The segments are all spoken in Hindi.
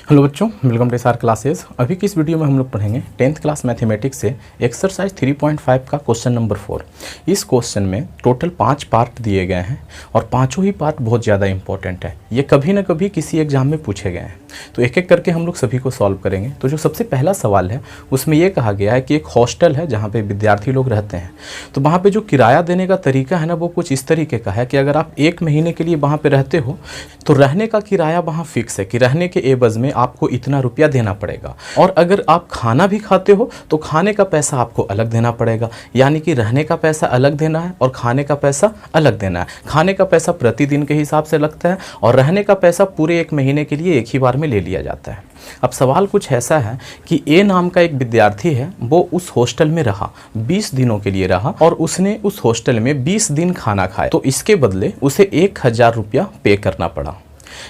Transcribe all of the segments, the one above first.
हेलो बच्चों, वेलकम टू SR क्लासेस। अभी की इस वीडियो में हम लोग पढ़ेंगे 10th क्लास मैथमेटिक्स से एक्सरसाइज 3.5 का क्वेश्चन नंबर 4। इस क्वेश्चन में टोटल 5 पार्ट दिए गए हैं और पांचों ही पार्ट बहुत ज़्यादा इंपॉर्टेंट है। ये कभी ना कभी किसी एग्जाम में पूछे गए हैं, तो एक एक करके हम लोग सभी को सॉल्व करेंगे। तो जो सबसे पहला सवाल है उसमें यह कहा गया है कि एक हॉस्टल है जहाँ पे विद्यार्थी लोग रहते हैं, तो वहाँ पे जो किराया देने का तरीका है ना वो कुछ इस तरीके का है कि अगर आप 1 महीने के लिए वहाँ पे रहते हो तो रहने का किराया वहाँ फिक्स है कि रहने के एवज में आपको इतना रुपया देना पड़ेगा, और अगर आप खाना भी खाते हो तो खाने का पैसा आपको अलग देना पड़ेगा। यानी कि रहने का पैसा अलग देना है और खाने का पैसा अलग देना है। खाने का पैसा प्रतिदिन के हिसाब से लगता है और रहने का पैसा पूरे 1 महीने के लिए एक ही बार में ले लिया जाता है। अब सवाल कुछ ऐसा है कि ए नाम का एक विद्यार्थी है, वो उस हॉस्टल में रहा, 20 दिनों के लिए रहा और उसने उस हॉस्टल में 20 दिन खाना खाया, तो इसके बदले उसे 1000 रुपया पे करना पड़ा।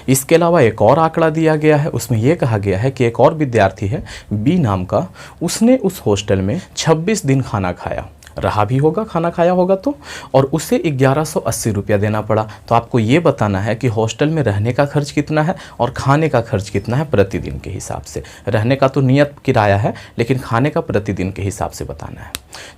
इसके अलावा एक और आंकड़ा दिया गया है, उसमें यह कहा गया है कि एक और विद्यार्थी है बी नाम का, उसने उस हॉस्टल में 26 दिन खाना खाया, रहा भी होगा, खाना खाया होगा तो, और उसे 1180 रुपया देना पड़ा। तो आपको ये बताना है कि हॉस्टल में रहने का खर्च कितना है और खाने का खर्च कितना है प्रतिदिन के हिसाब से। रहने का तो नियत किराया है, लेकिन खाने का प्रतिदिन के हिसाब से बताना है।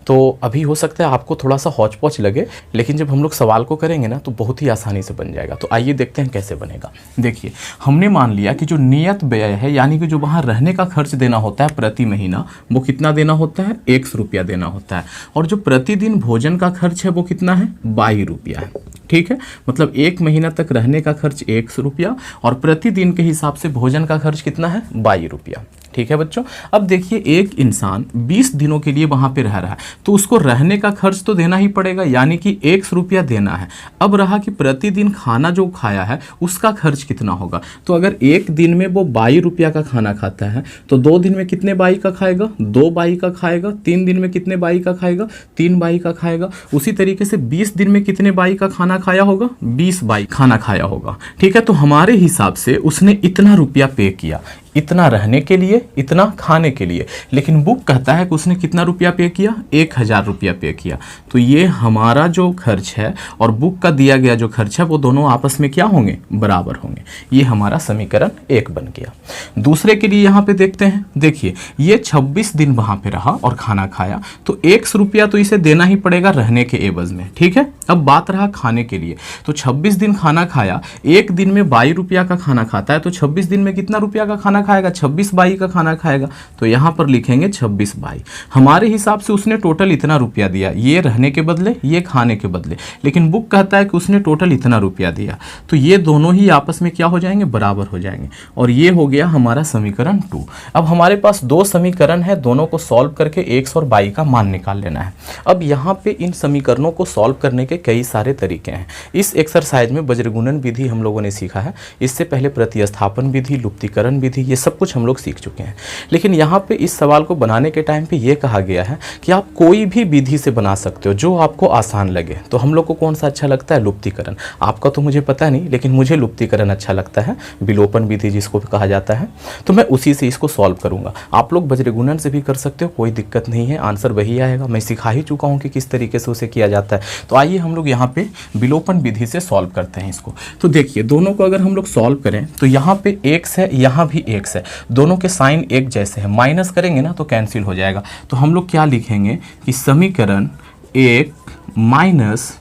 तो अभी हो सकता है आपको थोड़ा सा हौच पौच लगे, लेकिन जब हम लोग सवाल को करेंगे ना तो बहुत ही आसानी से बन जाएगा। तो आइए देखते हैं कैसे बनेगा। देखिए, हमने मान लिया कि जो नियत व्यय है, यानी कि जो वहाँ रहने का खर्च देना होता है प्रति महीना, वो कितना देना होता है, 100 रुपया देना होता है। और जो प्रतिदिन भोजन का खर्च है वो कितना है, 22 रुपया है। ठीक है, मतलब 1 महीना तक रहने का खर्च 100 रुपया और प्रतिदिन के हिसाब से भोजन का खर्च कितना है, 22 रुपया। ठीक है बच्चों, अब देखिए एक इंसान 20 दिनों के लिए वहां पे रह रहा है, तो उसको रहने का खर्च तो देना ही पड़ेगा, यानी कि 100 रुपया देना है। अब रहा कि प्रतिदिन खाना जो खाया है उसका खर्च कितना होगा। तो अगर एक दिन में वो 22 रुपया का खाना खाता है तो 2 दिन में कितने 22 का खाएगा, 2 22 का खाएगा। 3 दिन में कितने 22 का खाएगा, 3 22 का खाएगा। उसी तरीके से 20 दिन में कितने 22 का खाना खाया होगा, 20 22 खाना खाया होगा। ठीक है, तो हमारे हिसाब से उसने इतना रुपया पे किया, इतना रहने के लिए, इतना खाने के लिए। लेकिन बुक कहता है कि उसने कितना रुपया पे किया, 1000 रुपया पे किया। तो ये हमारा जो खर्च है और बुक का दिया गया जो खर्च है वो दोनों आपस में क्या होंगे, बराबर होंगे। ये हमारा समीकरण 1 बन गया। दूसरे के लिए यहाँ पे देखते हैं। देखिए, ये 26 दिन वहां पे रहा और खाना खाया, तो 100 रुपया तो इसे देना ही पड़ेगा रहने के एवज में। ठीक है, अब बात रहा खाने के लिए, तो 26 दिन खाना खाया, एक दिन में 22 रुपया का खाना खाता है, तो 26 दिन में कितना रुपया का खाना खाएगा, 26 22 का खाना खाएगा। तो यहां पर लिखेंगे 26 22। हमारे हिसाब से उसने टोटल इतना रुपया दिया, ये रहने के बदले, ये खाने के बदले। लेकिन बुक कहता है कि उसने टोटल इतना रुपया दिया, तो ये दोनों ही आपस में क्या हो जाएंगे, बराबर हो जाएंगे। और ये हो गया हमारा समीकरण 2। अब हमारे पास 2 समीकरण है, दोनों को सॉल्व करके 100 और 22 का मान निकाल लेना है। अब यहाँ पे इन समीकरणों को सॉल्व करने के कई सारे तरीके हैं। इस एक्सरसाइज में वज्रगुणन विधि हम लोगों ने सीखा है, इससे पहले प्रतिस्थापन विधि, लुप्तीकरण विधि, ये सब कुछ हम लोग सीख चुके हैं। लेकिन यहाँ पे इस सवाल को बनाने के टाइम पे ये कहा गया है कि आप कोई भी विधि से बना सकते हो जो आपको आसान लगे। तो हम लोग को कौन सा अच्छा लगता है, लुप्तीकरण। आपका तो मुझे पता नहीं, लेकिन मुझे लुप्तीकरण अच्छा लगता है, विलोपन विधि जिसको भी कहा जाता है। तो मैं उसी से इसको सॉल्व करूंगा। आप लोग वज्रगुणन से भी कर सकते हो, कोई दिक्कत नहीं है, आंसर वही आएगा। मैं सिखा ही चुका हूँ कि किस तरीके से उसे किया जाता है। तो आइए हम लोग यहाँ पे विलोपन विधि से सॉल्व करते हैं इसको। तो देखिए, दोनों को अगर हम लोग सॉल्व करें तो यहाँ पे x है, यहाँ भी x है, दोनों के साइन एक जैसे हैं। माइनस करेंगे ना तो कैंसिल हो जाएगा। तो हम लोग क्या लिखेंगे कि समीकरण 1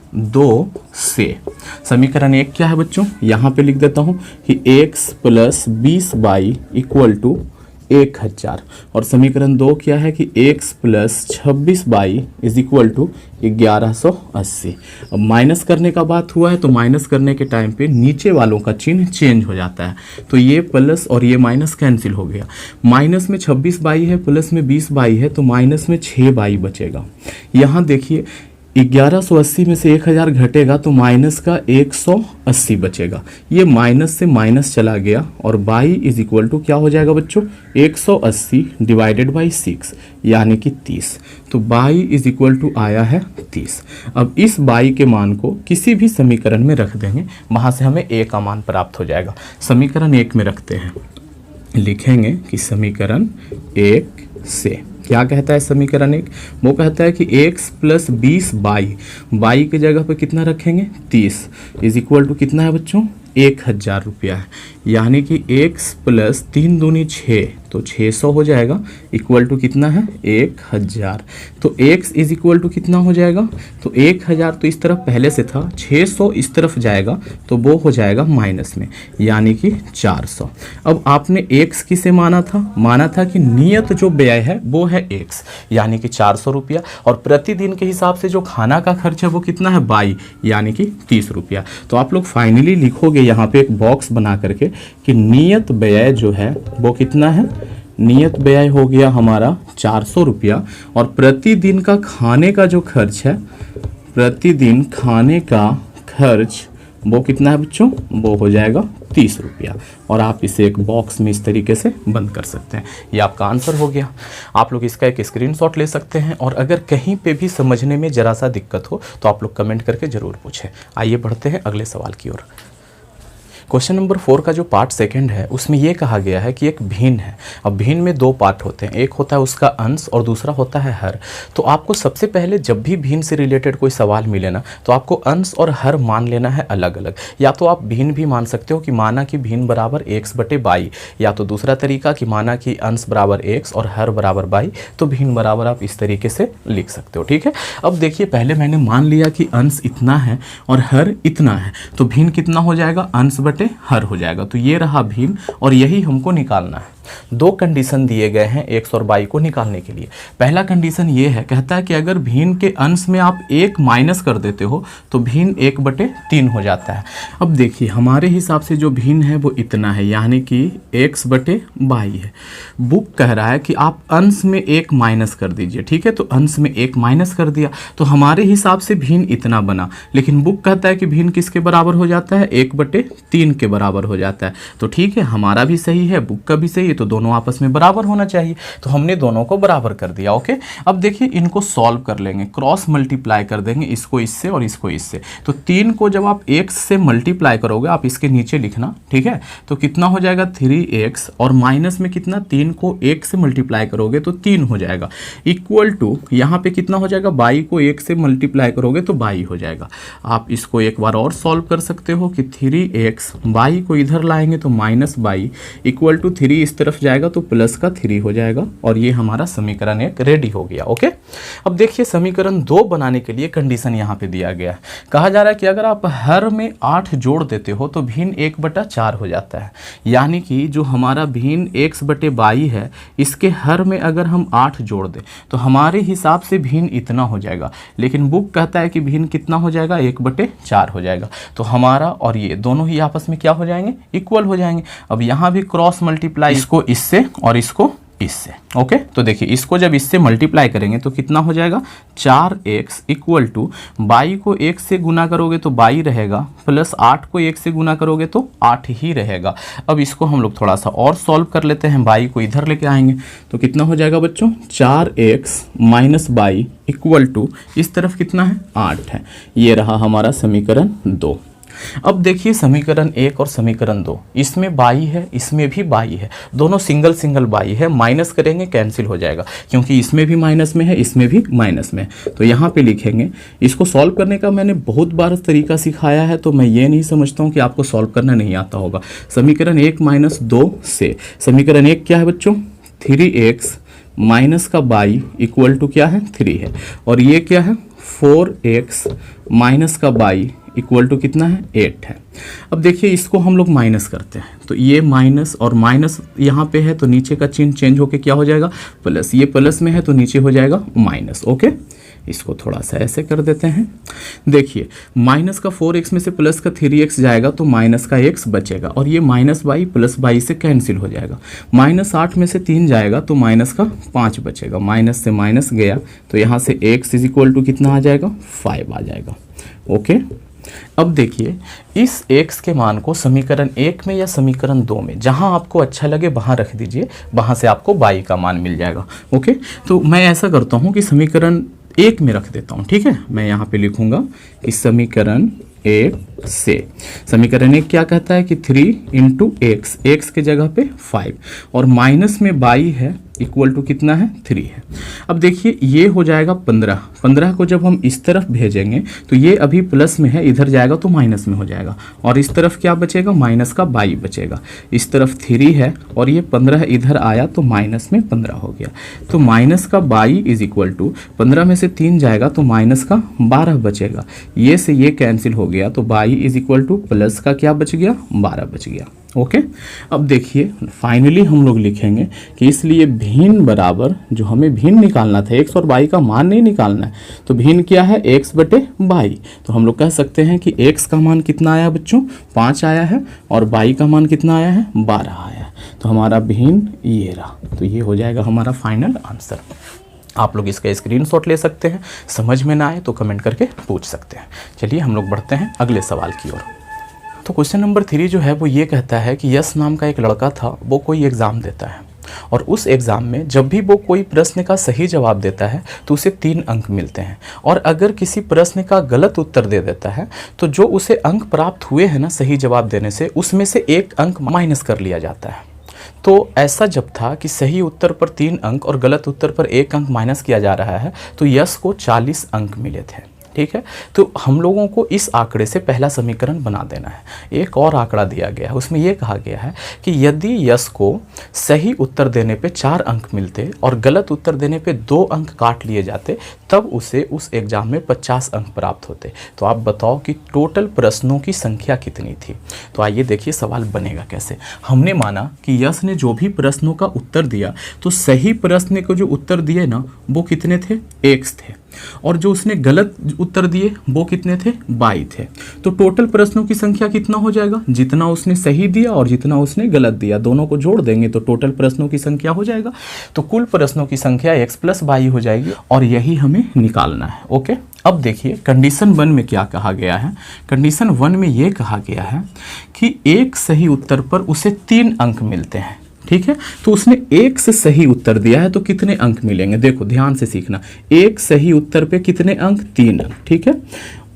- 2 से, समीकरण 1 क्या है बच्चों, यहाँ पे लिख देता हूँ कि x + 20y = 1000। और समीकरण 2 क्या है कि x + 26y = 1180। अब माइनस करने का बात हुआ है, तो माइनस करने के टाइम पे नीचे वालों का चिन्ह चेंज हो जाता है। तो ये प्लस और ये माइनस कैंसिल हो गया। माइनस में 26y है, प्लस में 20y है, तो माइनस में 6y बचेगा। यहाँ देखिए, 1180 में से 1000 घटेगा तो माइनस का 180 बचेगा। ये माइनस से माइनस चला गया और y = क्या हो जाएगा बच्चों, 180 / 6 यानी कि 30। तो y = आया है 30। अब इस y के मान को किसी भी समीकरण में रख देंगे, वहां से हमें a का मान प्राप्त हो जाएगा। समीकरण 1 में रखते हैं, लिखेंगे कि समीकरण 1 से क्या कहता है समीकरण 1, वो कहता है कि x + 20y, y की जगह पे कितना रखेंगे, 30 = कितना है बच्चों, 1000 रुपया है, यानी कि x प्लस 3 दूनी 6, तो 600 हो जाएगा, इक्वल टू कितना है 1000। तो x इज इक्वल टू कितना हो जाएगा, तो 1000 तो इस तरफ पहले से था, 600 इस तरफ जाएगा तो वो हो जाएगा माइनस में, यानी कि 400। अब आपने x किसे माना था कि नियत जो व्यय है वो है x, यानी कि 400 रुपया, और प्रतिदिन के हिसाब से जो खाना का खर्च है वो कितना है 22, यानी कि 30 रुपया। तो आप लोग फाइनली लिखोगे यहाँ पे एक बॉक्स बना करके कि नियत व्यय जो है वो कितना है, नियत व्यय हो गया हमारा 400 रुपया, और प्रतिदिन का खाने का जो खर्च है, प्रतिदिन खाने का खर्च वो कितना है बच्चों, वो हो जाएगा 30 रुपया। और आप इसे एक बॉक्स में इस तरीके से बंद कर सकते हैं। ये आपका आंसर हो गया। आप लोग इसका एक स्क्रीनशॉट ले सकते हैं, और अगर कहीं पे भी समझने में ज़रा सा दिक्कत हो तो आप लोग कमेंट करके ज़रूर पूछें। आइए बढ़ते हैं अगले सवाल की ओर। क्वेश्चन नंबर 4 का जो पार्ट सेकंड है उसमें यह कहा गया है कि एक भिन्न है। अब भिन्न में दो पार्ट होते हैं, एक होता है उसका अंश और दूसरा होता है हर। तो आपको सबसे पहले जब भी भिन्न से रिलेटेड कोई सवाल मिले ना, तो आपको अंश और हर मान लेना है अलग अलग। या तो आप भिन्न भी मान सकते हो कि माना कि भिन्न बराबर x/22, या तो दूसरा तरीका कि माना कि अंश बराबर x और हर बराबर 22, तो भिन्न बराबर आप इस तरीके से लिख सकते हो। ठीक है, अब देखिए पहले मैंने मान लिया कि अंश इतना है और हर इतना है, तो भिन्न कितना हो जाएगा, अंश बटे हर हो जाएगा। तो ये रहा भिन्न, और यही हमको निकालना है। दो कंडीशन दिए गए हैं x और y को निकालने के लिए। पहला कंडीशन ये है, कहता है कि अगर भिन्न के अंश में आप 1 माइनस कर देते हो तो भिन्न 1/3 हो जाता है। अब देखिए हमारे हिसाब से जो भिन्न है वो इतना है, यानी कि x/22 है। बुक कह रहा है कि आप अंश में 1 माइनस कर दीजिए। ठीक है, तो अंश में 1 माइनस कर दिया तो हमारे हिसाब से भिन्न इतना बना, लेकिन बुक कहता है कि भिन्न किसके बराबर हो जाता है, 1/3 के बराबर हो जाता है। तो ठीक है, हमारा भी सही है, बुक का भी सही है, तो दोनों आपस में बराबर होना चाहिए। तो हमने दोनों को बराबर कर दिया। ओके, अब देखिए इनको सॉल्व कर लेंगे, क्रॉस मल्टीप्लाई कर देंगे, इसको इससे और इसको इससे। तो 3 को जब आप x से मल्टीप्लाई करोगे, आप इसके नीचे लिखना, ठीक है, तो कितना हो जाएगा 3x, और माइनस में कितना, 3 को 1 से मल्टीप्लाई करोगे तो 3 हो जाएगा, इक्वल टू यहाँ पे कितना हो जाएगा, 22 को 1 से मल्टीप्लाई करोगे तो 22 हो जाएगा। आप इसको एक बार और सॉल्व कर सकते हो कि 3x, 22 को इधर लाएंगे तो -22 इक्वल टू 3 इस तरफ जाएगा तो प्लस का 3 हो जाएगा, और ये हमारा समीकरण 1 रेडी हो गया। ओके, अब देखिए समीकरण 2 बनाने के लिए कंडीशन यहाँ पे दिया गया है। कहा जा रहा है कि अगर आप हर में 8 जोड़ देते हो तो भिन्न 1/4 हो जाता है, यानी कि जो हमारा भिन्न x/22 है, इसके हर में अगर हम 8 जोड़ दें तो हमारे हिसाब से भिन्न इतना हो जाएगा, लेकिन बुक कहता है कि भिन्न कितना हो जाएगा, 1/4 हो जाएगा। तो हमारा और ये दोनों ही आपस में क्या हो जाएंगे, इक्वल हो जाएंगे। अब यहाँ भी क्रॉस मल्टीप्लाई, इसको इससे और इसको इससे। ओके, तो देखिए इसको जब इससे मल्टीप्लाई करेंगे तो कितना हो जाएगा, 4x इक्वल टू 22 को 1 से गुना करोगे तो 22 रहेगा, प्लस 8 को 1 से गुना करोगे तो 8 ही रहेगा। अब इसको हम लोग थोड़ा सा और सॉल्व कर लेते हैं, 22 को इधर लेके आएंगे तो कितना हो जाएगा बच्चों, 4x माइनस 22 इक्वल टू इस तरफ कितना है, 8 है। ये रहा हमारा समीकरण 2। अब देखिए समीकरण 1 और समीकरण 2, इसमें 22 है, इसमें भी 22 है, दोनों सिंगल सिंगल 22 है, माइनस करेंगे कैंसिल हो जाएगा, क्योंकि इसमें भी माइनस में है, इसमें भी माइनस में है। तो यहाँ पे लिखेंगे, इसको सॉल्व करने का मैंने बहुत बार तरीका सिखाया है, तो मैं ये नहीं समझता हूँ कि आपको सॉल्व करना नहीं आता होगा। समीकरण 1 - 2 से समीकरण 1 क्या है बच्चों, 3x माइनस का 22 इक्वल टू क्या है, 3 है, और ये क्या है, 4x माइनस का 22 इक्वल टू कितना है, 8 है। अब देखिए इसको हम लोग माइनस करते हैं, तो ये माइनस और माइनस यहाँ पे है तो नीचे का चिन्ह चेंज होके क्या हो जाएगा, प्लस। ये प्लस में है तो नीचे हो जाएगा माइनस। ओके, इसको थोड़ा सा ऐसे कर देते हैं। देखिए माइनस का 4x में से प्लस का 3x जाएगा तो माइनस का x बचेगा, और ये -22 + 22 से कैंसिल हो जाएगा। -8 में से 3 जाएगा तो माइनस का 5 बचेगा, माइनस से माइनस गया तो यहाँ से x इक्वल टू कितना आ जाएगा, 5 आ जाएगा। ओके, अब देखिए इस x के मान को समीकरण 1 में या समीकरण 2 में, जहां आपको अच्छा लगे वहां रख दीजिए, वहां से आपको y का मान मिल जाएगा। ओके, तो मैं ऐसा करता हूं कि समीकरण 1 में रख देता हूं। ठीक है, मैं यहाँ पे लिखूंगा कि समीकरण 1 से, समीकरण 1 क्या कहता है कि 3 × x, x के जगह पे 5, और माइनस में 22 है इक्वल टू कितना है 3 है। अब देखिए ये हो जाएगा 15, 15 को जब हम इस तरफ भेजेंगे तो ये अभी प्लस में है, इधर जाएगा तो माइनस में हो जाएगा, और इस तरफ क्या बचेगा, माइनस का 22 बचेगा। इस तरफ 3 है और ये 15 इधर आया तो माइनस में 15 हो गया। तो माइनस का 22 इज इक्वल टू 15 में से 3 जाएगा तो माइनस का 12 बचेगा। ये से ये कैंसिल हो गया तो 22 इज इक्वल टू प्लस का क्या बच गया, 12 बच गया। ओके अब देखिए फाइनली हम लोग लिखेंगे कि इसलिए भिन्न बराबर, जो हमें भिन्न निकालना था, x और y का मान नहीं निकालना है, तो भिन्न क्या है, x बटे y। तो हम लोग कह सकते हैं कि x का मान कितना आया बच्चों, 5 आया है, और y का मान कितना आया है, 12 आया है। तो हमारा भिन्न ये रहा, तो ये हो जाएगा हमारा फाइनल आंसर। आप लोग इसका स्क्रीनशॉट ले सकते हैं, समझ में ना आए तो कमेंट करके पूछ सकते हैं। चलिए हम लोग बढ़ते हैं अगले सवाल की ओर। तो क्वेश्चन नंबर 3 जो है वो ये कहता है कि यश नाम का एक लड़का था, वो कोई एग्ज़ाम देता है और उस एग्ज़ाम में जब भी वो कोई प्रश्न का सही जवाब देता है तो उसे 3 अंक मिलते हैं, और अगर किसी प्रश्न का गलत उत्तर दे देता है तो जो उसे अंक प्राप्त हुए हैं ना सही जवाब देने से, उसमें से 1 अंक माइनस कर लिया जाता है। तो ऐसा जब था कि सही उत्तर पर 3 अंक और गलत उत्तर पर 1 अंक माइनस किया जा रहा है, तो यश को 40 अंक मिले थे। ठीक है, तो हम लोगों को इस आंकड़े से पहला समीकरण बना देना है। एक और आंकड़ा दिया गया है, उसमें यह कहा गया है कि यदि यश को सही उत्तर देने पे 4 अंक मिलते और गलत उत्तर देने पे 2 अंक काट लिए जाते, तब उसे उस एग्जाम में 50 अंक प्राप्त होते। तो आप बताओ कि टोटल प्रश्नों की संख्या कितनी थी। तो आइए देखिए सवाल बनेगा कैसे। हमने माना कि यश ने जो भी प्रश्नों का उत्तर दिया, तो सही प्रश्न को जो उत्तर दिए ना वो कितने थे, x थे, और जो उसने गलत उत्तर दिए वो कितने थे, 22 थे। तो टोटल प्रश्नों की संख्या कितना हो जाएगा, जितना उसने सही दिया और जितना उसने गलत दिया, दोनों को जोड़ देंगे तो टोटल प्रश्नों की संख्या हो जाएगा। तो कुल प्रश्नों की संख्या x + 22 हो जाएगी, और यही हमें निकालना है। ओके, अब देखिए कंडीशन 1 में क्या कहा गया है। कंडीशन 1 में ये कहा गया है कि एक सही उत्तर पर उसे 3 अंक मिलते हैं। ठीक है, तो उसने एक से सही उत्तर दिया है तो कितने अंक मिलेंगे, देखो ध्यान से सीखना। एक सही उत्तर पे कितने अंक, 3 अंक। ठीक है,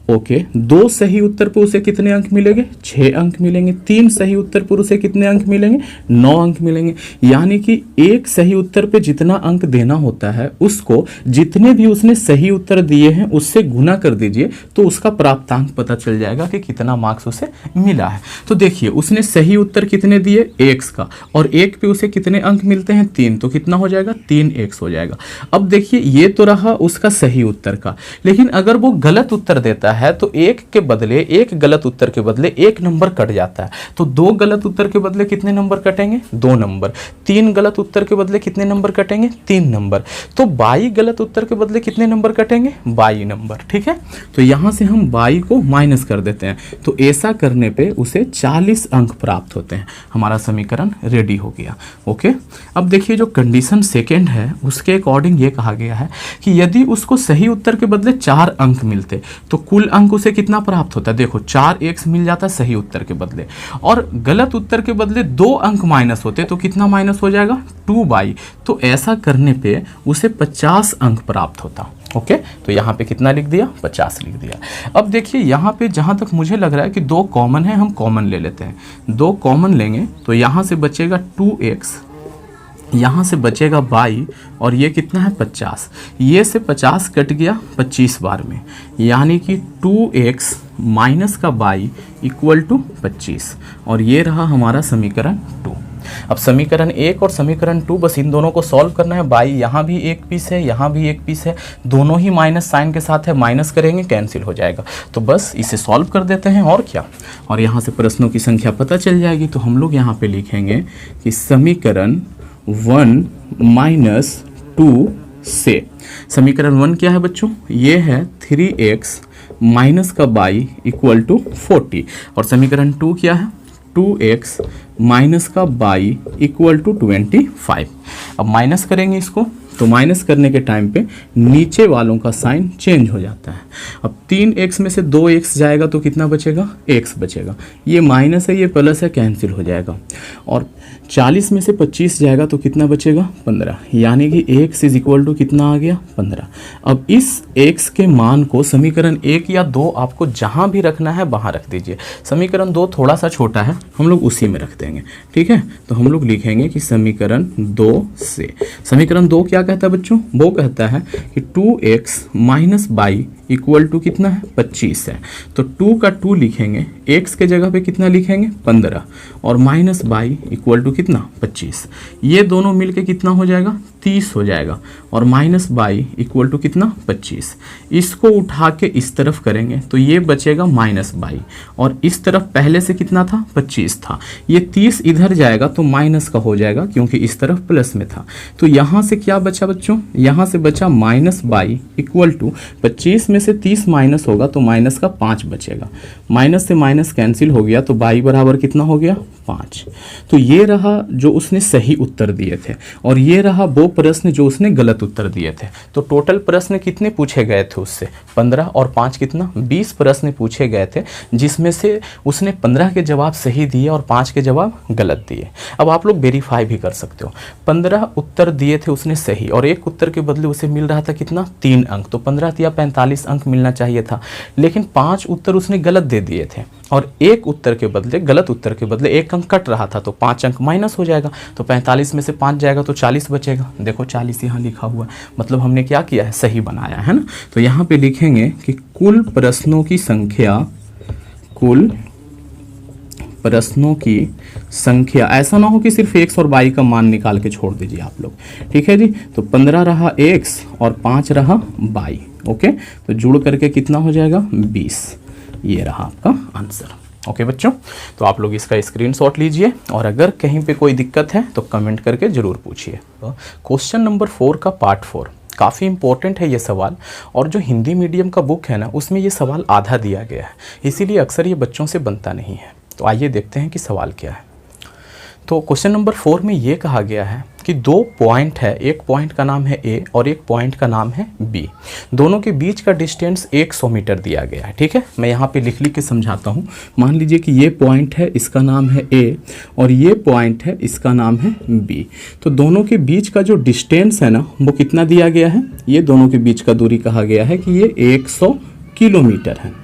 ओके, 2 सही उत्तर पर उसे कितने अंक मिलेंगे, 6 अंक मिलेंगे। 3 सही उत्तर पर उसे कितने अंक मिलेंगे, 9 अंक मिलेंगे। यानी कि एक सही उत्तर पे जितना अंक देना होता है, उसको जितने भी उसने सही उत्तर दिए हैं उससे गुना कर दीजिए, तो उसका प्राप्तांक पता चल जाएगा कि कितना मार्क्स उसे मिला है। तो देखिए उसने सही उत्तर कितने दिए, x का, और 1 पे उसे कितने अंक मिलते हैं, 3, तो कितना हो जाएगा, 3x हो जाएगा। अब देखिए ये तो रहा उसका सही उत्तर का, लेकिन अगर वो गलत उत्तर देता है तो एक गलत उत्तर के बदले 1 नंबर कट जाता है। तो 2 गलत उत्तर के बदले कितने नंबर कटेंगे, 2 नंबर। 3 गलत उत्तर के बदले कितने नंबर कटेंगे, 3 नंबर। तो 22 गलत उत्तर के बदले कितने नंबर कटेंगे, 22 नंबर। ठीक है, तो यहां से हम 22 को माइनस कर देते हैं, तो ऐसा करने पे उसे 40 अंक प्राप्त होते हैं। हमारा समीकरण रेडी हो गया। ओके, अब देखिए जो कंडीशन 2 है उसके अकॉर्डिंग ये कहा गया है कि यदि उसको सही उत्तर के बदले 4 अंक मिलते तो कुल अंक उसे कितना प्राप्त होता है। देखो 4x मिल जाता है सही उत्तर के बदले, और गलत उत्तर के बदले 2 अंक माइनस होते तो कितना माइनस हो जाएगा, 2/, तो ऐसा करने पे उसे 50 अंक प्राप्त होता। ओके, तो यहाँ पे कितना लिख दिया, 50 लिख दिया। अब देखिए यहाँ पे जहाँ तक मुझे लग रहा है कि 2 कॉमन है, हम कॉमन ले लेते हैं। 2 कॉमन लेंगे तो यहाँ से बचेगा 2x, यहाँ से बचेगा 22, और ये कितना है 50। ये से 50 कट गया 25 बार में, यानी कि 2x माइनस का 22 इक्वल टू 25, और ये रहा हमारा समीकरण 2। अब समीकरण 1 और समीकरण 2 बस इन दोनों को सॉल्व करना है। 22 यहाँ भी एक पीस है, यहाँ भी एक पीस है, दोनों ही माइनस साइन के साथ है, माइनस करेंगे कैंसिल हो जाएगा। तो बस इसे सॉल्व कर देते हैं और क्या, और यहाँ से प्रश्नों की संख्या पता चल जाएगी। तो हम लोग यहाँ पे लिखेंगे कि समीकरण 1 - 2 से, समीकरण 1 क्या है बच्चों, ये है 3x माइनस का 22 इक्वल टू 40, और समीकरण 2 क्या है, 2x माइनस का 22 इक्वल टू 25। अब माइनस करेंगे इसको, तो माइनस करने के टाइम पे नीचे वालों का साइन चेंज हो जाता है। अब 3x में से 2x जाएगा तो कितना बचेगा, x बचेगा। ये माइनस है, ये प्लस है, कैंसिल हो जाएगा। और 40 में से 25 जाएगा तो कितना बचेगा 15, यानी कि x इज इक्वल टू कितना आ गया 15। अब इस x के मान को समीकरण 1 या 2 आपको जहां भी रखना है वहां रख दीजिए। समीकरण 2 थोड़ा सा छोटा है, हम लोग उसी में रख देंगे, ठीक है। तो हम लोग लिखेंगे कि समीकरण 2 से, समीकरण 2 क्या कहता है बच्चों, वो कहता है कि 2x minus by equal to कितना है 25 है। तो 2 का 2 लिखेंगे, x के जगह पे कितना लिखेंगे 15 और माइनस बाई इक्वल टू कितना 25। ये दोनों मिलके कितना हो जाएगा 30 हो जाएगा और माइनस बाई इक्वल टू कितना 25। इसको उठा के इस तरफ करेंगे तो ये बचेगा माइनस बाई और इस तरफ पहले से कितना था 25 था, ये 30 इधर जाएगा तो माइनस का हो जाएगा क्योंकि इस तरफ प्लस में था। तो यहाँ से क्या बचा बच्चों, यहाँ से बचा माइनस बाई इक्वल टू 25 में से 30 माइनस होगा तो माइनस का 5 बचेगा, माइनस से माइनस कैंसिल हो गया तो बाई बराबर कितना हो गया 5। तो ये रहा जो उसने सही उत्तर दिए थे और ये रहा वो प्रश्न जो उसने गलत उत्तर दिए थे। तो टोटल प्रश्न कितने पूछे गए थे उससे 15 और 5 कितना 20 प्रश्न पूछे गए थे, जिसमें से उसने 15 के जवाब सही दिए और 5 के जवाब गलत दिए। अब आप लोग वेरीफाई भी कर सकते हो, 15 उत्तर दिए थे उसने सही और एक उत्तर के बदले उसे मिल रहा था कितना 3 अंक, तो 15 या 45 अंक मिलना चाहिए था। लेकिन 5 उत्तर उसने गलत दे दिए थे और एक उत्तर के बदले, गलत उत्तर के बदले 1 अंक कट रहा था तो 5 अंक माइनस हो जाएगा। तो 45 में से 5 जाएगा तो 40 बचेगा। देखो 40 यहाँ लिखा हुआ है, मतलब हमने क्या किया है सही बनाया है ना। तो यहाँ पे लिखेंगे कि कुल प्रश्नों की संख्या, कुल प्रश्नों की संख्या, ऐसा ना हो कि सिर्फ x और y का मान निकाल के छोड़ दीजिए आप लोग, ठीक है जी। तो 15 रहा x और 5 रहा y, ओके। तो जुड़ करके कितना हो जाएगा 20, ये रहा आपका आंसर। ओके बच्चों, तो आप लोग इसका स्क्रीनशॉट लीजिए और अगर कहीं पे कोई दिक्कत है तो कमेंट करके ज़रूर पूछिए। क्वेश्चन नंबर 4 का पार्ट 4 काफ़ी इंपॉर्टेंट है ये सवाल, और जो हिंदी मीडियम का बुक है ना उसमें ये सवाल आधा दिया गया है, इसीलिए अक्सर ये बच्चों से बनता नहीं है। तो आइए देखते हैं कि सवाल क्या है। तो क्वेश्चन नंबर 4 में ये कहा गया है कि 2 पॉइंट है, एक पॉइंट का नाम है A और एक पॉइंट का नाम है B, दोनों के बीच का डिस्टेंस 100 मीटर दिया गया है, ठीक है। मैं यहाँ पे लिख के समझाता हूँ। मान लीजिए कि ये पॉइंट है, इसका नाम है A और ये पॉइंट है, इसका नाम है B। तो दोनों के बीच का जो डिस्टेंस है ना वो कितना दिया गया है, ये दोनों के बीच का दूरी कहा गया है कि ये 100 किलोमीटर है।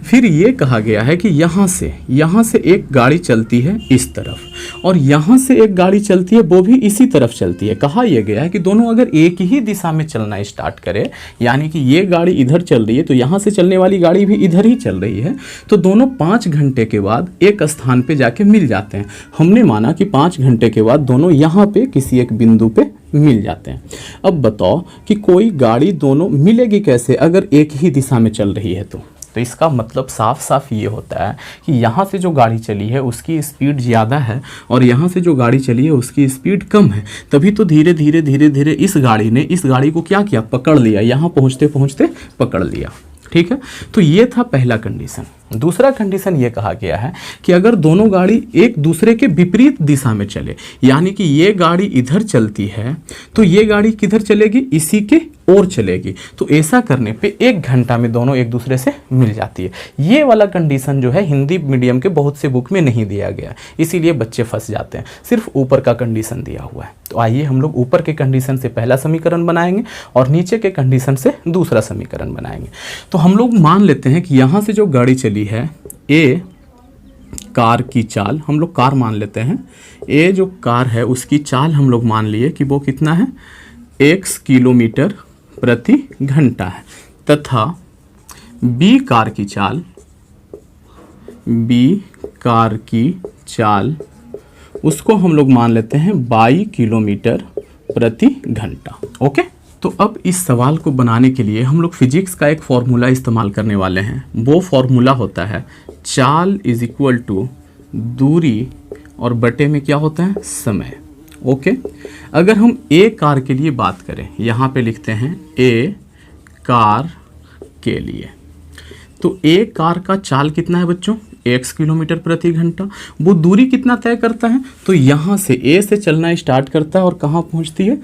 फिर ये कहा गया है कि यहाँ से एक गाड़ी चलती है इस तरफ और यहाँ से एक गाड़ी चलती है वो भी इसी तरफ चलती है। कहा यह गया है कि दोनों अगर एक ही दिशा में चलना स्टार्ट करे, यानी कि ये गाड़ी इधर चल रही है तो यहाँ से चलने वाली गाड़ी भी इधर ही चल रही है, तो दोनों 5 घंटे के बाद एक स्थान पे जाके मिल जाते हैं। हमने माना कि 5 घंटे के बाद दोनों यहाँ पे किसी एक बिंदु पे मिल जाते हैं। अब बताओ कि कोई गाड़ी दोनों मिलेगी कैसे अगर एक ही दिशा में चल रही है। तो इसका मतलब साफ साफ ये होता है कि यहाँ से जो गाड़ी चली है उसकी स्पीड ज़्यादा है और यहाँ से जो गाड़ी चली है उसकी स्पीड कम है, तभी तो धीरे धीरे इस गाड़ी ने इस गाड़ी को क्या किया, पकड़ लिया, यहाँ पहुँचते पहुँचते पकड़ लिया, ठीक है। तो ये था पहला कंडीशन। दूसरा कंडीशन ये कहा गया है कि अगर दोनों गाड़ी एक दूसरे के विपरीत दिशा में चले, यानी कि ये गाड़ी इधर चलती है तो ये गाड़ी किधर चलेगी, इसी के ओर चलेगी, तो ऐसा करने पे 1 घंटा में दोनों एक दूसरे से मिल जाती है। ये वाला कंडीशन जो है हिंदी मीडियम के बहुत से बुक में नहीं दिया गया, इसीलिए बच्चे फंस जाते हैं, सिर्फ ऊपर का कंडीशन दिया हुआ है। तो आइए हम लोग ऊपर के कंडीशन से पहला समीकरण बनाएंगे और नीचे के कंडीशन से दूसरा समीकरण बनाएंगे। तो हम लोग मान लेते हैं कि यहाँ से जो गाड़ी चली है ए कार की चाल, हम लोग कार मान लेते हैं, ए जो कार है उसकी चाल हम लोग मान लिए कि वो कितना है x किलोमीटर प्रति घंटा है, तथा बी कार की चाल उसको हम लोग मान लेते हैं 22 किलोमीटर प्रति घंटा। ओके, तो अब इस सवाल को बनाने के लिए हम लोग फिजिक्स का एक फॉर्मूला इस्तेमाल करने वाले हैं। वो फॉर्मूला होता है चाल इज इक्वल टू दूरी और बटे में क्या होता है समय। ओके, अगर हम ए कार के लिए बात करें, यहाँ पे लिखते हैं ए कार के लिए, तो ए कार का चाल कितना है बच्चों, x किलोमीटर प्रति घंटा। वो दूरी कितना तय करता है, तो यहाँ से ए से चलना स्टार्ट करता है और कहाँ पहुँचती है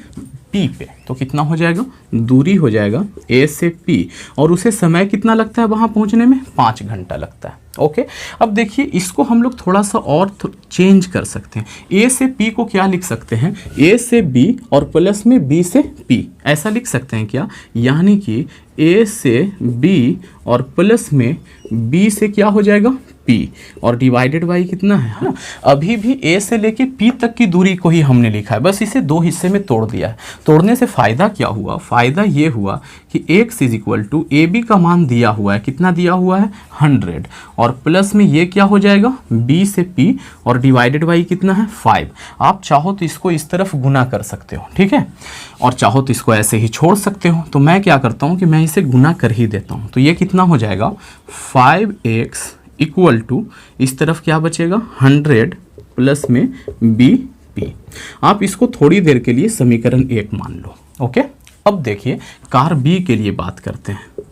P पे, तो कितना हो जाएगा, दूरी हो जाएगा A से P, और उसे समय कितना लगता है वहाँ पहुँचने में, 5 घंटा लगता है। ओके, अब देखिए इसको हम लोग थोड़ा सा और चेंज कर सकते हैं। A से P को क्या लिख सकते हैं, A से B और प्लस में B से P, ऐसा लिख सकते हैं क्या, यानी कि A से B और प्लस में B से क्या हो जाएगा, P, और डिवाइडेड बाई कितना है ना। अभी भी A से लेके P तक की दूरी को ही हमने लिखा है, बस इसे 2 हिस्से में तोड़ दिया है। तोड़ने से फ़ायदा क्या हुआ, फ़ायदा ये हुआ कि x is equal to A B का मान दिया हुआ है, कितना दिया हुआ है, 100, और प्लस में ये क्या हो जाएगा, B से P, और डिवाइडेड बाई कितना है, 5। आप चाहो तो इसको इस तरफ गुना कर सकते हो, ठीक है, और चाहो तो इसको ऐसे ही छोड़ सकते हो। तो मैं क्या करता हूँ कि मैं इसे गुना कर ही देता हूँ। तो ये कितना हो जाएगा, 5x इक्वल टू, इस तरफ क्या बचेगा, 100 प्लस में BP। आप इसको थोड़ी देर के लिए समीकरण 1 मान लो। ओके, अब देखिए कार B के लिए बात करते हैं।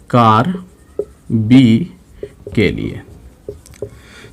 कार B के लिए,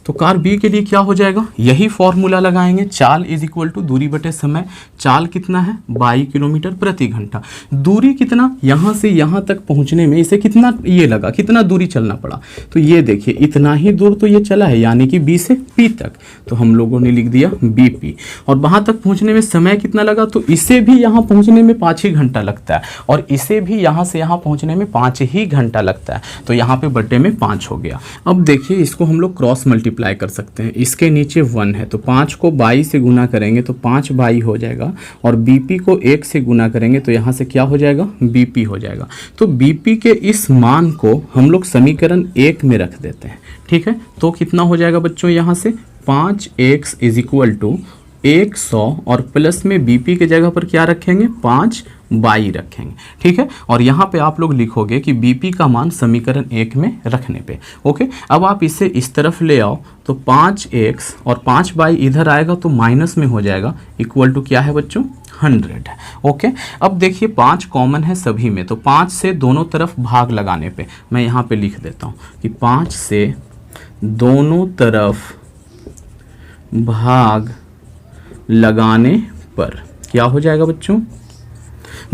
तो कार B के लिए क्या हो जाएगा, यही फॉर्मूला लगाएंगे, चाल इज इक्वल टू दूरी बटे समय। चाल कितना है, 22 किलोमीटर प्रति घंटा। दूरी कितना, यहाँ से यहाँ तक पहुँचने में इसे कितना ये लगा, कितना दूरी चलना पड़ा, तो ये देखिए इतना ही दूर तो ये चला है, यानी कि B से P तक, तो हम लोगों ने लिख दिया BP। और वहाँ तक पहुँचने में समय कितना लगा, तो इसे भी यहाँ पहुँचने में 5 ही घंटा लगता है, और इसे भी यहाँ से यहाँ पहुँचने में 5 ही घंटा लगता है, तो यहाँ पे बटे में 5 हो गया। अब देखिए इसको हम लोग क्रॉस मल्टीप्लाई कर सकते हैं। इसके नीचे 1 है, तो 5 को 22 से गुना करेंगे तो 5 22 हो जाएगा, और BP को 1 से गुना करेंगे तो यहाँ से क्या हो जाएगा, BP हो जाएगा। तो BP के इस मान को हम लोग समीकरण 1 में रख देते हैं, ठीक है। तो कितना हो जाएगा बच्चों, यहाँ से 5x इज इक्वल टू 100, और प्लस में BP के जगह पर क्या रखेंगे, 5 22 रखेंगे, ठीक है। और यहाँ पे आप लोग लिखोगे कि BP का मान समीकरण 1 में रखने पे। ओके, अब आप इसे इस तरफ ले आओ, तो 5x और 5 22 इधर आएगा तो माइनस में हो जाएगा, इक्वल टू क्या है बच्चों, 100। ओके, अब देखिए 5 कॉमन है सभी में, तो 5 से दोनों तरफ भाग लगाने पे मैं यहाँ पे लिख देता हूँ कि 5 से दोनों तरफ भाग लगाने पर क्या हो जाएगा बच्चों,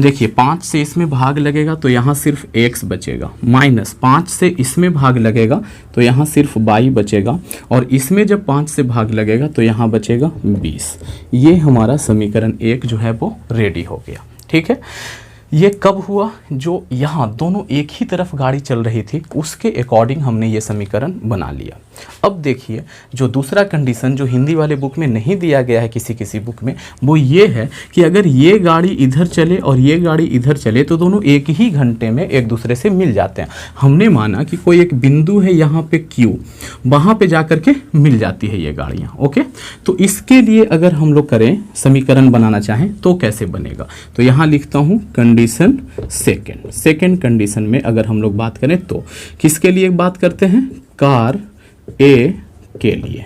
देखिए 5 से इसमें भाग लगेगा तो यहाँ सिर्फ x बचेगा, माइनस 5 से इसमें भाग लगेगा तो यहाँ सिर्फ 22 बचेगा, और इसमें जब 5 से भाग लगेगा तो यहाँ बचेगा 20। ये हमारा समीकरण 1 जो है वो रेडी हो गया, ठीक है। ये कब हुआ, जो यहाँ दोनों एक ही तरफ गाड़ी चल रही थी उसके अकॉर्डिंग हमने ये समीकरण बना लिया। अब देखिए जो दूसरा कंडीशन जो हिंदी वाले बुक में नहीं दिया गया है किसी किसी बुक में, वो ये है कि अगर ये गाड़ी इधर चले और ये गाड़ी इधर चले तो दोनों एक ही घंटे में एक दूसरे से मिल जाते हैं। हमने माना कि कोई एक बिंदु है यहाँ पे Q, वहाँ पे जा करके मिल जाती है ये गाड़ियाँ। ओके, तो इसके लिए अगर हम लोग करें समीकरण बनाना चाहें तो कैसे बनेगा, तो यहाँ लिखता हूँ कंडीशन सेकेंड कंडीशन में अगर हम लोग बात करें तो किसके लिए बात करते हैं, कार A के लिए।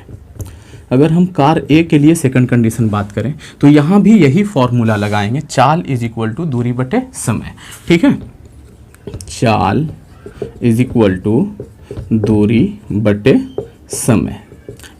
अगर हम कार A के लिए सेकंड कंडीशन बात करें तो यहाँ भी यही फॉर्मूला लगाएंगे, चाल इज इक्वल टू दूरी बटे समय, ठीक है। चाल इज इक्वल टू दूरी बटे समय,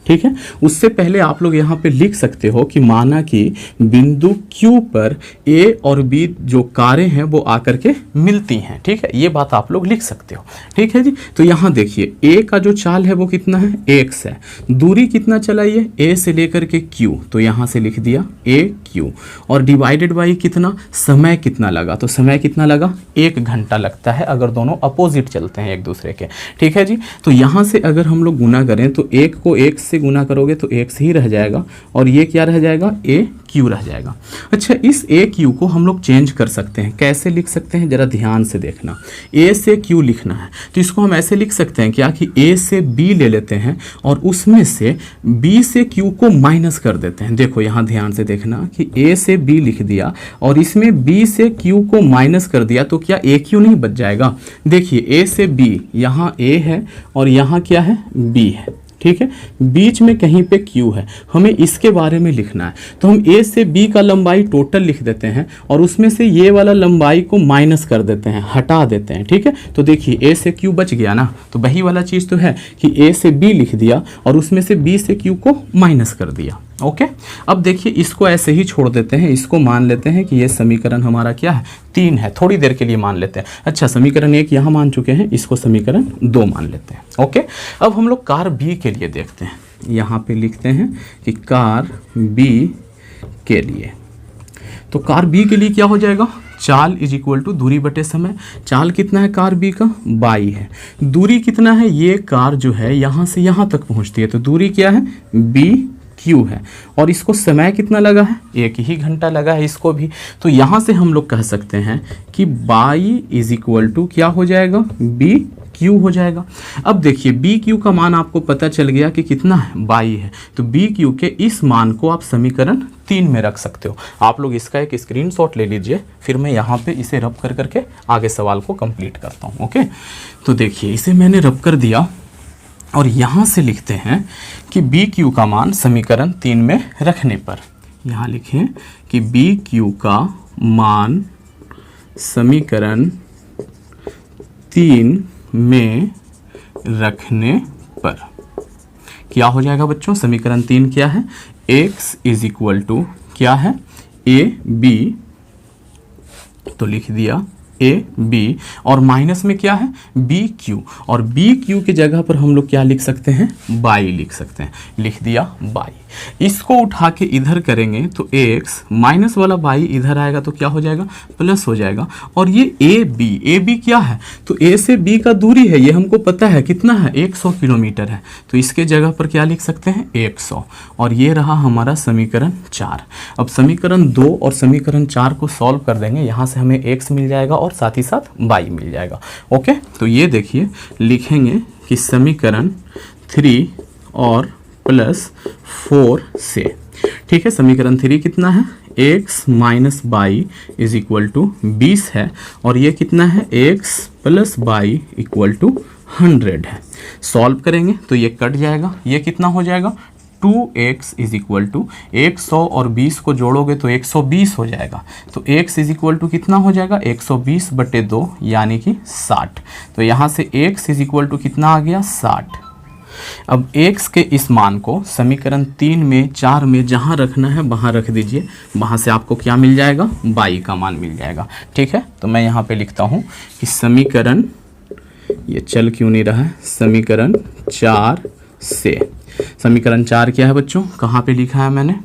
ठीक है। उससे पहले आप लोग यहाँ पे लिख सकते हो कि माना कि बिंदु Q पर A और B जो कारें हैं वो आकर के मिलती हैं, ठीक है। ये बात आप लोग लिख सकते हो, ठीक है जी। तो यहाँ देखिए A का जो चाल है वो कितना है, x है। दूरी कितना चलाइए, A से लेकर के Q, तो यहाँ से लिख दिया AQ, और डिवाइडेड बाई कितना, समय कितना लगा, तो समय कितना लगा, 1 घंटा लगता है अगर दोनों अपोजिट चलते हैं एक दूसरे के, ठीक है जी। तो यहाँ से अगर हम लोग गुना करें तो 1 को 1 से गुना करोगे तो x ही रह जाएगा, और ये क्या रह जाएगा, AQ रह जाएगा। अच्छा, इस AQ को हम लोग चेंज कर सकते हैं, कैसे लिख सकते हैं जरा ध्यान से देखना। A से Q लिखना है तो इसको हम ऐसे लिख सकते हैं क्या कि A से B ले लेते हैं और उसमें से B से Q को माइनस कर देते हैं। देखो यहाँ ध्यान से देखना कि A से B लिख दिया और इसमें B से Q को माइनस कर दिया तो क्या AQ नहीं बच जाएगा। देखिए A से B, यहाँ A है और यहाँ क्या है, B है, ठीक है। बीच में कहीं पे Q है, हमें इसके बारे में लिखना है, तो हम A से B का लंबाई टोटल लिख देते हैं और उसमें से ये वाला लंबाई को माइनस कर देते हैं, हटा देते हैं, ठीक है। तो देखिए A से Q बच गया ना, तो वही वाला चीज़ तो है कि A से B लिख दिया और उसमें से B से Q को माइनस कर दिया, ओके। अब देखिए इसको ऐसे ही छोड़ देते हैं, इसको मान लेते हैं कि ये समीकरण हमारा क्या है, 3 है, थोड़ी देर के लिए मान लेते हैं। अच्छा, समीकरण 1 यहाँ मान चुके हैं, इसको समीकरण 2 मान लेते हैं। ओके, अब हम लोग कार बी के लिए देखते हैं। यहाँ पे लिखते हैं कि कार बी के लिए, तो कार बी के लिए क्या हो जाएगा, चाल इज इक्वल टू दूरी बटे समय। चाल कितना है कार बी का, 22 है। दूरी कितना है, ये कार जो है यहाँ से यहाँ तक पहुँचती है, तो दूरी क्या है, बी क्यू है। और इसको समय कितना लगा है, 1 ही घंटा लगा है इसको भी। तो यहाँ से हम लोग कह सकते हैं कि 22 इज इक्वल टू क्या हो जाएगा, बी क्यू हो जाएगा। अब देखिए बी क्यू का मान आपको पता चल गया कि कितना है, 22 है। तो बी क्यू के इस मान को आप समीकरण 3 में रख सकते हो। आप लोग इसका एक स्क्रीनशॉट ले लीजिए, फिर मैं यहाँ पे इसे रब कर करके आगे सवाल को कंप्लीट करता हूँ। ओके, तो देखिए इसे मैंने रब कर दिया और यहाँ से लिखते हैं कि बी क्यू का मान समीकरण 3 में रखने पर, यहाँ लिखें कि बी क्यू का मान समीकरण 3 में रखने पर क्या हो जाएगा बच्चों, समीकरण 3 क्या है, x इज इक्वल टू क्या है, ए बी, तो लिख दिया ए बी, और माइनस में क्या है, बी क्यू, और बी क्यू की जगह पर हम लोग क्या लिख सकते हैं, 22 लिख सकते हैं, लिख दिया 22। इसको उठा के इधर करेंगे तो x माइनस वाला 22 इधर आएगा तो क्या हो जाएगा, प्लस हो जाएगा। और ये ए बी क्या है, तो ए से बी का दूरी है, ये हमको पता है कितना है, 100 किलोमीटर है, तो इसके जगह पर क्या लिख सकते हैं, 100। और ये रहा हमारा समीकरण 4। अब समीकरण 2 और समीकरण 4 को सॉल्व कर देंगे, यहाँ से हमें x मिल जाएगा और साथ ही साथ 22 मिल जाएगा। ओके, तो ये देखिए लिखेंगे कि समीकरण 3 और प्लस 4 से, ठीक है, समीकरण 3 कितना है, x minus 22 is equal to 20 है, और ये कितना है, x प्लस 22 इक्वल टू 100 है। सॉल्व करेंगे तो ये कट जाएगा, ये कितना हो जाएगा, 2x इज इक्वल टू 100 और 20 को जोड़ोगे तो 120 हो जाएगा। तो x इज इक्वल टू कितना हो जाएगा, 120 बटे 2 यानी कि 60। तो यहाँ से x इज इक्वल टू कितना आ गया, 60। अब x के इस मान को समीकरण 3 में 4 में जहाँ रखना है वहाँ रख दीजिए, वहाँ से आपको क्या मिल जाएगा, 22 का मान मिल जाएगा। ठीक है, तो मैं यहाँ पे लिखता हूँ कि समीकरण, ये चल क्यों नहीं रहा है, समीकरण 4 से, समीकरण 4 क्या है बच्चों, कहाँ पे लिखा है मैंने,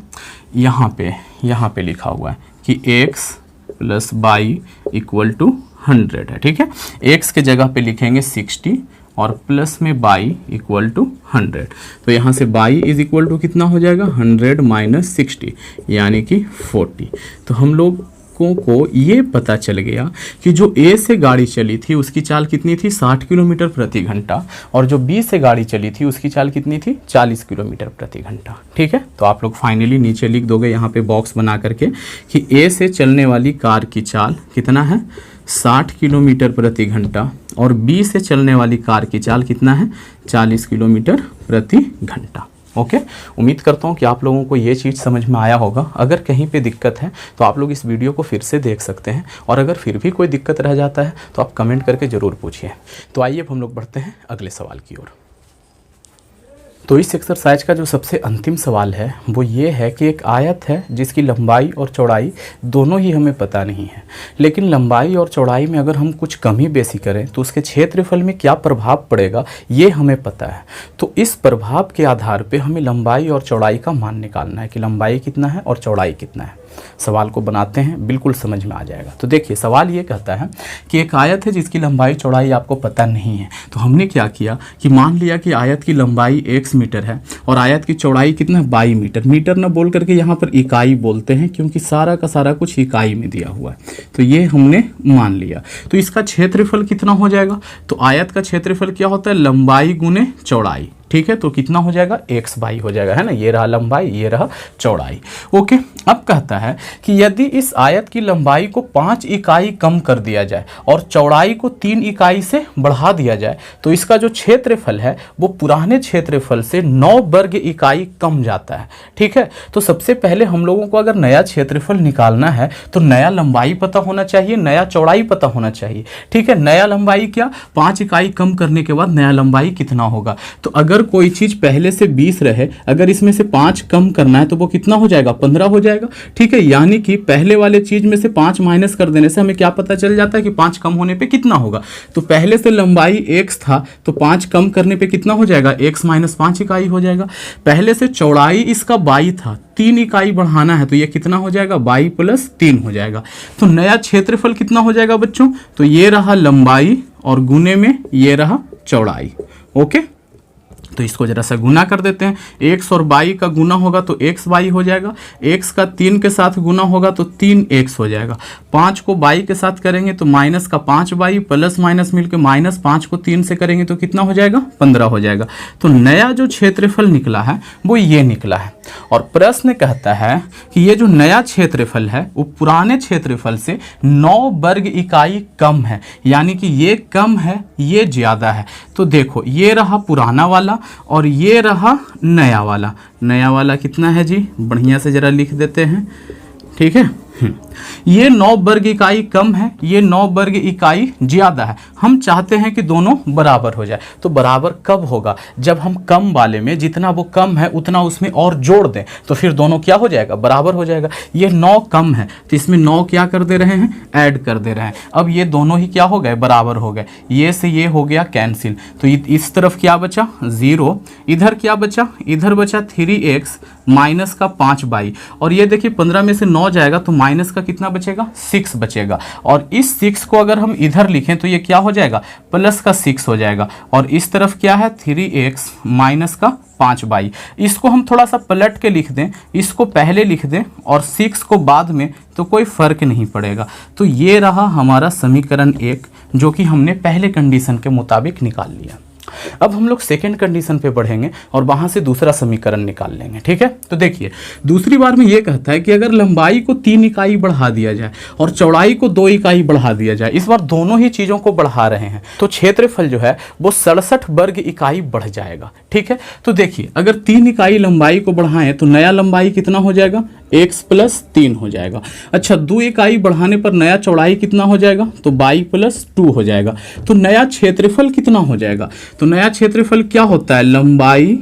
यहाँ पे लिखा हुआ है कि x प्लस 22 इक्वल टू 100 है। ठीक है, x के जगह पे लिखेंगे 60 और प्लस में 22 इक्वल टू 100। तो यहाँ से 22 इज इक्वल टू कितना हो जाएगा, 100 माइनस 60 यानी कि 40। तो हम लोग को ये पता चल गया कि जो A से गाड़ी चली थी उसकी चाल कितनी थी, 60 किलोमीटर प्रति घंटा, और जो B से गाड़ी चली थी उसकी चाल कितनी थी, 40 किलोमीटर प्रति घंटा। ठीक है, तो आप लोग फाइनली नीचे लिख दोगे यहाँ पे बॉक्स बना करके कि A से चलने वाली कार की चाल कितना है, 60 किलोमीटर प्रति घंटा, और B से चलने वाली कार की चाल कितना है, 40 किलोमीटर प्रति घंटा। ओके, उम्मीद करता हूँ कि आप लोगों को ये चीज़ समझ में आया होगा। अगर कहीं पे दिक्कत है तो आप लोग इस वीडियो को फिर से देख सकते हैं, और अगर फिर भी कोई दिक्कत रह जाता है तो आप कमेंट करके ज़रूर पूछिए। तो आइए अब हम लोग बढ़ते हैं अगले सवाल की ओर। तो इस एक्सरसाइज का जो सबसे अंतिम सवाल है वो ये है कि एक आयत है जिसकी लंबाई और चौड़ाई दोनों ही हमें पता नहीं है, लेकिन लंबाई और चौड़ाई में अगर हम कुछ कमी बेसी करें तो उसके क्षेत्रफल में क्या प्रभाव पड़ेगा ये हमें पता है। तो इस प्रभाव के आधार पे हमें लंबाई और चौड़ाई का मान निकालना है कि लंबाई कितना है और चौड़ाई कितना है। सवाल को बनाते हैं, बिल्कुल समझ में आ जाएगा। तो देखिए सवाल ये कहता है कि एक आयत है जिसकी लंबाई चौड़ाई आपको पता नहीं है। तो हमने क्या किया कि मान लिया कि आयत की लंबाई x मीटर है और आयत की चौड़ाई कितना है, 22 मीटर। मीटर ना बोल करके यहाँ पर इकाई बोलते हैं क्योंकि सारा का सारा कुछ इकाई में दिया हुआ है। तो ये हमने मान लिया। तो इसका क्षेत्रफल कितना हो जाएगा, तो आयत का क्षेत्रफल क्या होता है, लंबाई गुने चौड़ाई। ठीक है, तो कितना हो जाएगा, x बाई हो जाएगा, है ना, ये रहा लंबाई, ये रहा चौड़ाई। ओके, अब कहता है कि यदि इस आयत की लंबाई को 5 इकाई कम कर दिया जाए और चौड़ाई को 3 इकाई से बढ़ा दिया जाए तो इसका जो क्षेत्रफल है वो पुराने क्षेत्रफल से 9 वर्ग इकाई कम जाता है। ठीक है, तो सबसे पहले हम लोगों को अगर नया क्षेत्रफल निकालना है तो नया लंबाई पता होना चाहिए, नया चौड़ाई पता होना चाहिए। ठीक है, नया लंबाई क्या, 5 इकाई कम करने के बाद नया लंबाई कितना होगा। तो अगर अगर कोई चीज पहले से 20 रहे, अगर इसमें से 5 कम करना है तो वो कितना हो जाएगा, 15 हो जाएगा। ठीक है, यानी कि पहले वाले चीज में से 5 माइनस कर देने से हमें क्या पता चल जाता है कि 5 कम होने पे कितना होगा। तो पहले से लंबाई x था तो 5 कम करने पे कितना हो जाएगा, x माइनस 5 इकाई हो जाएगा। पहले से चौड़ाई इसका 22 था, 3 इकाई बढ़ाना है तो ये कितना हो जाएगा, 22 प्लस 3 हो जाएगा। तो नया क्षेत्रफल कितना हो जाएगा बच्चों, तो ये रहा लंबाई और गुने में ये रहा चौड़ाई। ओके, तो इसको जरा सा गुना कर देते हैं। x और y का गुना होगा तो xy हो जाएगा, x का 3 के साथ गुना होगा तो 3x हो जाएगा। 5 को y के साथ करेंगे तो माइनस का 5y, प्लस माइनस मिलकर माइनस 5 को 3 से करेंगे तो कितना हो जाएगा, 15 हो जाएगा। तो नया जो क्षेत्रफल निकला है वो ये निकला है। और प्रश्न कहता है कि ये जो नया क्षेत्रफल है वो पुराने क्षेत्रफल से 9 वर्ग इकाई कम है, यानी कि ये कम है ये ज्यादा है। तो देखो ये रहा पुराना वाला और ये रहा नया वाला। नया वाला कितना है जी, बढ़िया से जरा लिख देते हैं। ठीक है, ये 9 वर्ग इकाई कम है, ये 9 वर्ग इकाई ज्यादा है। हम चाहते हैं कि दोनों बराबर हो जाए। तो बराबर कब होगा, जब हम कम वाले में जितना वो कम है उतना उसमें और जोड़ दें तो फिर दोनों क्या हो जाएगा, बराबर हो जाएगा। ये 9 कम है तो इसमें 9 क्या कर दे रहे हैं, ऐड कर दे रहे हैं। अब ये दोनों ही क्या हो गए, बराबर हो गए। ये से ये हो गया कैंसिल, तो इस तरफ क्या बचा 0, इधर क्या बचा, इधर बचा 3x माइनस का 5y। और ये देखिए 15 में से 9 जाएगा तो माइनस का कितना बचेगा, 6 बचेगा। और इस 6 को अगर हम इधर लिखें तो ये क्या हो जाएगा, प्लस का 6 हो जाएगा। और इस तरफ क्या है 3x माइनस का 5y। इसको हम थोड़ा सा पलट के लिख दें, इसको पहले लिख दें और 6 को बाद में, तो कोई फर्क नहीं पड़ेगा। तो ये रहा हमारा समीकरण 1 जो कि हमने पहले कंडीशन के मुताबिक निकाल लिया। अब हम लोग सेकेंड कंडीशन पे बढ़ेंगे और वहां से दूसरा समीकरण निकाल लेंगे। ठीक है, तो देखिए दूसरी बार में ये कहता है कि अगर लंबाई को 3 इकाई बढ़ा दिया जाए और चौड़ाई को 2 इकाई बढ़ा दिया जाए, इस बार दोनों ही चीजों को बढ़ा रहे हैं, तो क्षेत्रफल जो है वो 67 वर्ग इकाई बढ़ जाएगा। ठीक है, तो देखिए अगर 3 इकाई लंबाई को बढ़ाएं तो नया लंबाई कितना हो जाएगा, x प्लस 3 हो जाएगा। अच्छा 2 इकाई बढ़ाने पर नया चौड़ाई कितना हो जाएगा, तो y प्लस 2 हो जाएगा। तो नया क्षेत्रफल कितना हो जाएगा, तो नया क्षेत्रफल क्या होता है, लंबाई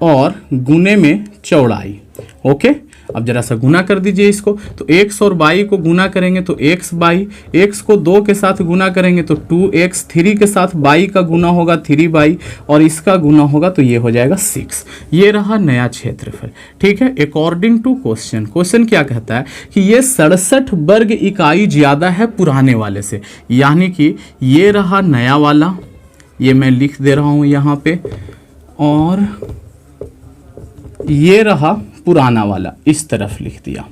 और गुने में चौड़ाई। ओके, अब जरा सा गुना कर दीजिए इसको, तो x और y को गुना करेंगे तो x बाई, x को 2 के साथ गुना करेंगे तो 2x, 3 के साथ y का गुना होगा 3y और इसका गुना होगा तो ये हो जाएगा 6। ये रहा नया क्षेत्रफल। ठीक है, अकॉर्डिंग टू क्वेश्चन, क्वेश्चन क्या कहता है कि ये 67 वर्ग इकाई ज्यादा है पुराने वाले से, यानी कि ये रहा नया वाला, ये मैं लिख दे रहा हूं यहाँ पे, और ये रहा पुराना वाला, इस तरफ लिख दिया।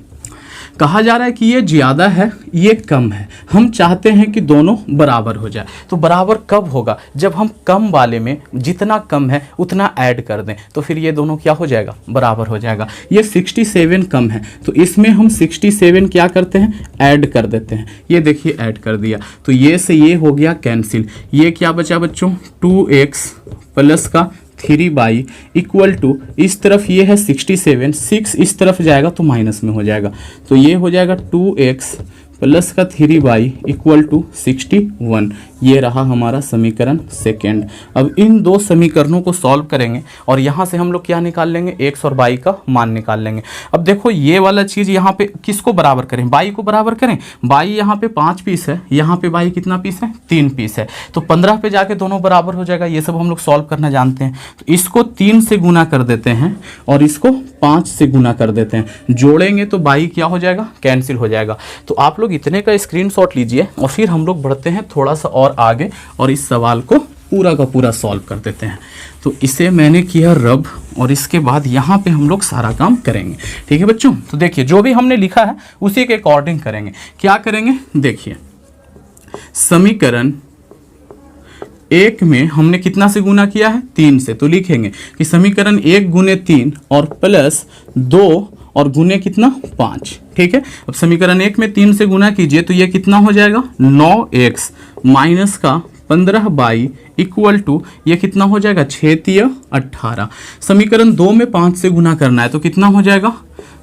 कहा जा रहा है कि ये ज्यादा है ये कम है, हम चाहते हैं कि दोनों बराबर हो जाए। तो बराबर कब होगा, जब हम कम वाले में जितना कम है उतना ऐड कर दें तो फिर ये दोनों क्या हो जाएगा, बराबर हो जाएगा। ये 67 कम है तो इसमें हम 67 क्या करते हैं, ऐड कर देते हैं। ये देखिए ऐड कर दिया तो ये से ये हो गया कैंसिल। ये क्या बचा बच्चों, 2x प्लस का 3y इक्वल टू, इस तरफ ये है 67, 6 इस तरफ जाएगा तो माइनस में हो जाएगा, तो ये हो जाएगा 2x प्लस का 3y इक्वल टू 61। ये रहा हमारा समीकरण सेकेंड। अब इन दो समीकरणों को सॉल्व करेंगे और यहाँ से हम लोग क्या निकाल लेंगे, x और y का मान निकाल लेंगे। अब देखो ये वाला चीज़ यहाँ पे किसको बराबर करें, y को बराबर करें। y यहाँ पे 5 पीस है, यहाँ पे y कितना पीस है, 3 पीस है, तो 15 पे जाके दोनों बराबर हो जाएगा। ये सब हम लोग सॉल्व करना जानते हैं। तो इसको 3 से गुना कर देते हैं और इसको 5 से गुना कर देते हैं, जोड़ेंगे तो y क्या हो जाएगा, कैंसिल हो जाएगा। तो आप लोग इतने का स्क्रीनशॉट लीजिए और फिर हम लोग बढ़ते हैं थोड़ा सा और आगे और इस सवाल को पूरा का पूरा सॉल्व कर देते हैं। तो इसे मैंने किया रब और इसके बाद यहाँ पे हम लोग सारा काम करेंगे। ठीक है बच्चों, तो देखिए जो भी हमने लिखा है उसी के अकॉर्डिंग करेंगे। क्या करेंगे, देखिए समीकरण 1 में हमने कितना से गुना किया है, 3 से, तो लिखेंगे कि समीकरण 1 गुने 3 और प्लस 2 और गुने कितना 5। ठीक है, अब समीकरण 1 में 3 से गुना कीजिए तो ये कितना हो जाएगा, 9x माइनस का 15y इक्वल टू ये कितना हो जाएगा, 6 18। समीकरण 2 में 5 से गुना करना है तो कितना हो जाएगा,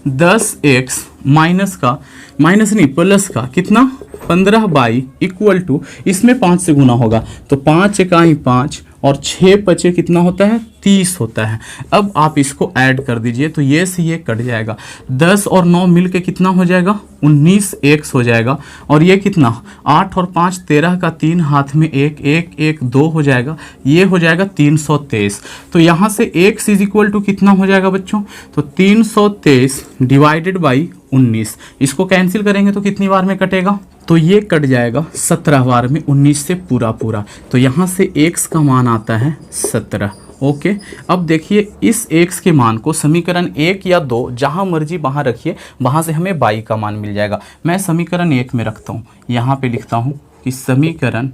10x माइनस का, माइनस नहीं प्लस का कितना 15y इक्वल टू, इसमें 5 से गुना होगा तो 5 इकाई 5 और 6 5 कितना होता है 30 होता है। अब आप इसको ऐड कर दीजिए तो ये से ये कट जाएगा, 10 और 9 मिल के कितना हो जाएगा 19x हो जाएगा। और ये कितना 8 और 5 13 का 3 हाथ में 1 1 1 2 हो जाएगा, ये हो जाएगा 323। तो यहाँ से x इज इक्वल टू कितना हो जाएगा बच्चों, तो 323 डिवाइडेड बाई 19। इसको कैंसिल करेंगे तो कितनी बार में कटेगा, तो ये कट जाएगा 17 बार में 19 से पूरा पूरा। तो यहाँ से x का मान आता है 17। ओके, अब देखिए इस x के मान को समीकरण 1 या 2 जहाँ मर्जी वहाँ रखिए, वहाँ से हमें y का मान मिल जाएगा। मैं समीकरण 1 में रखता हूँ, यहाँ पे लिखता हूँ कि समीकरण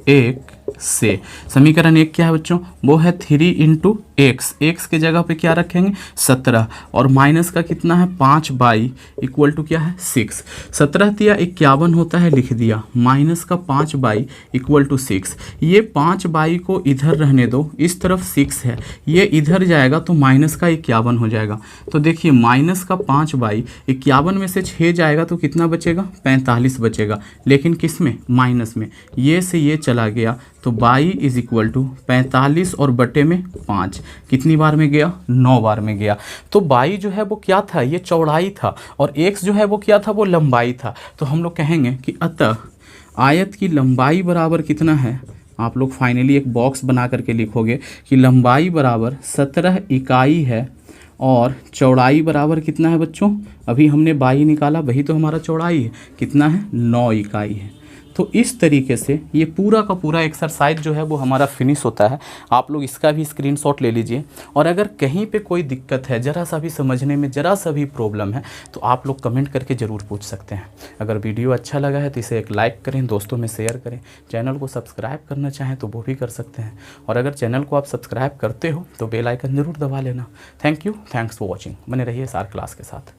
1 से, समीकरण 1 क्या है बच्चों, वो है 3 इंटू एक्स, एक्स के जगह पे क्या रखेंगे 17 और माइनस का कितना है 5 बाई इक्वल टू क्या है 6। 17 तिया 51 होता है, लिख दिया, माइनस का 5 बाई इक्वल टू 6। ये 5 बाई को इधर रहने दो, इस तरफ 6 है, ये इधर जाएगा तो माइनस का 51 हो जाएगा। तो देखिए माइनस का 5 बाई 51 में से 6 जाएगा तो कितना बचेगा 45 बचेगा, लेकिन किस में माइनस में, ये से ये चला गया तो बाई इज इक्वल टू 45 और बटे में 5 कितनी बार में गया 9 बार में गया। तो बाई जो है वो क्या था, ये चौड़ाई था, और एक्स जो है वो क्या था, वो लंबाई था। तो हम लोग कहेंगे कि अतः आयत की लंबाई बराबर कितना है, आप लोग फाइनली एक बॉक्स बना करके लिखोगे कि लंबाई बराबर 17 इकाई है और चौड़ाई बराबर कितना है बच्चों, अभी हमने बाई निकाला वही तो हमारा चौड़ाई है, कितना है 9 इकाई है। तो इस तरीके से ये पूरा का पूरा एक्सरसाइज जो है वो हमारा फिनिश होता है। आप लोग इसका भी स्क्रीनशॉट ले लीजिए, और अगर कहीं पे कोई दिक्कत है, ज़रा सा भी समझने में ज़रा सा भी प्रॉब्लम है, तो आप लोग कमेंट करके ज़रूर पूछ सकते हैं। अगर वीडियो अच्छा लगा है तो इसे एक लाइक करें, दोस्तों में शेयर करें, चैनल को सब्सक्राइब करना चाहें तो वो भी कर सकते हैं, और अगर चैनल को आप सब्सक्राइब करते हो तो बेल आइकन ज़रूर दबा लेना। Thank you, thanks for watching. बने रहिए सार क्लास के साथ।